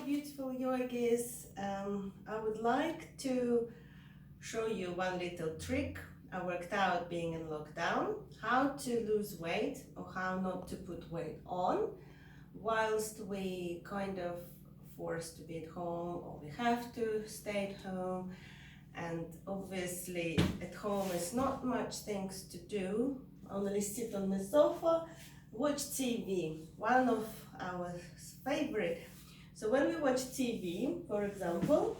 beautiful yogis. I would like to show you one little trick I worked out being in lockdown, how to lose weight or how not to put weight on whilst we kind of forced to be at home or we have to stay at home. And obviously at home is not much things to do, only sit on the sofa, watch TV, one of our favorite. So when we watch TV, for example,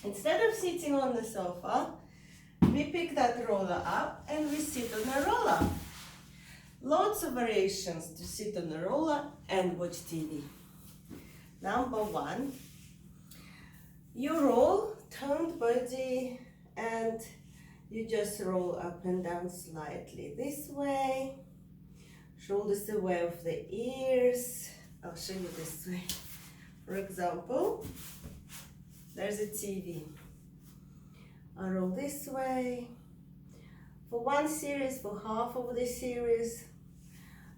instead of sitting on the sofa, we pick that roller up and we sit on the roller. Lots of variations to sit on the roller and watch TV. Number one, you roll, toned body, and you just roll up and down slightly this way, shoulders away of the ears. I'll show you this way. For example, there's a TV. I roll this way. For one series, for half of the series,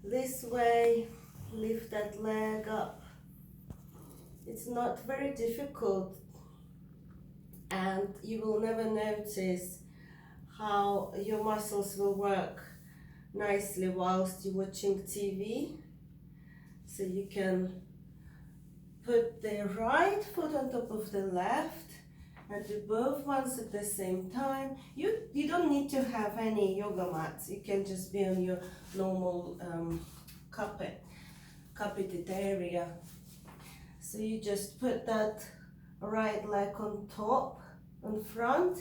this way, lift that leg up. It's not very difficult, and you will never notice how your muscles will work nicely whilst you're watching TV. So you can put the right foot on top of the left and do both ones at the same time. You don't need to have any yoga mats. You can just be on your normal carpeted area. So you just put that right leg on top, on front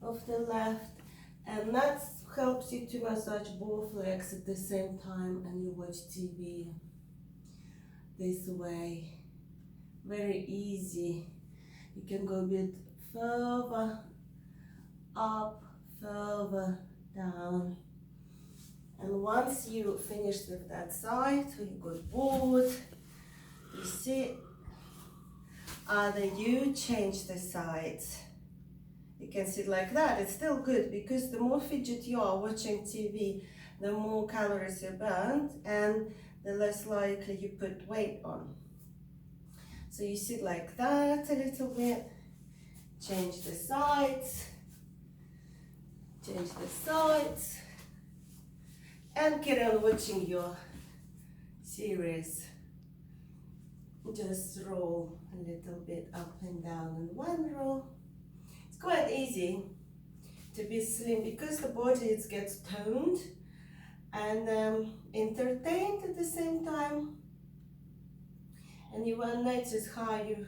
of the left, and that helps you to massage both legs at the same time, and you watch TV this way. Very easy. You can go a bit further up, further down. And once you finish with that side, or you got bored, you sit, either you change the sides. You can sit like that, it's still good, because the more fidget you are watching TV, the more calories you burn and the less likely you put weight on. So you sit like that a little bit, change the sides, and carry on watching your series. Just roll a little bit up and down in one roll. It's quite easy to be slim because the body gets toned and entertained at the same time. And you will notice how you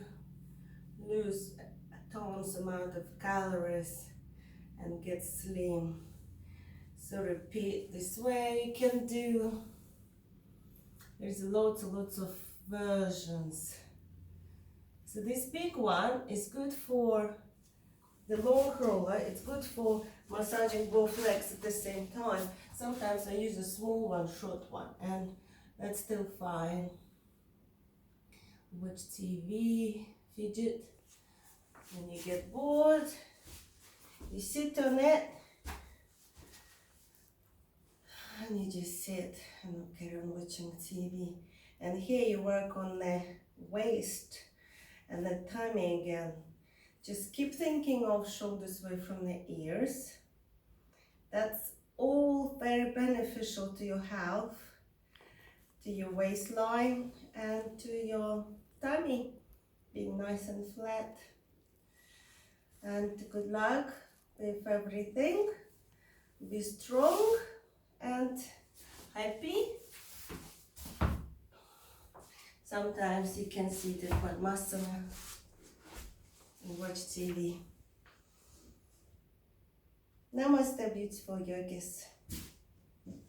lose a tons amount of calories and get slim. So repeat this way. You can do, there's lots of versions. So this big one is good for the long roller. It's good for massaging both legs at the same time. Sometimes I use a small one, short one, and that's still fine. Watch TV, fidget. When you get bored, you sit on it and you just sit and carry on watching TV. And here you work on the waist and the tummy again. Just keep thinking of shoulders away from the ears. That's all very beneficial to your health, to your waistline, and to your tummy being nice and flat. And good luck with everything. Be strong and happy. Sometimes you can see the Padmasana and watch TV. Namaste, beautiful yogis.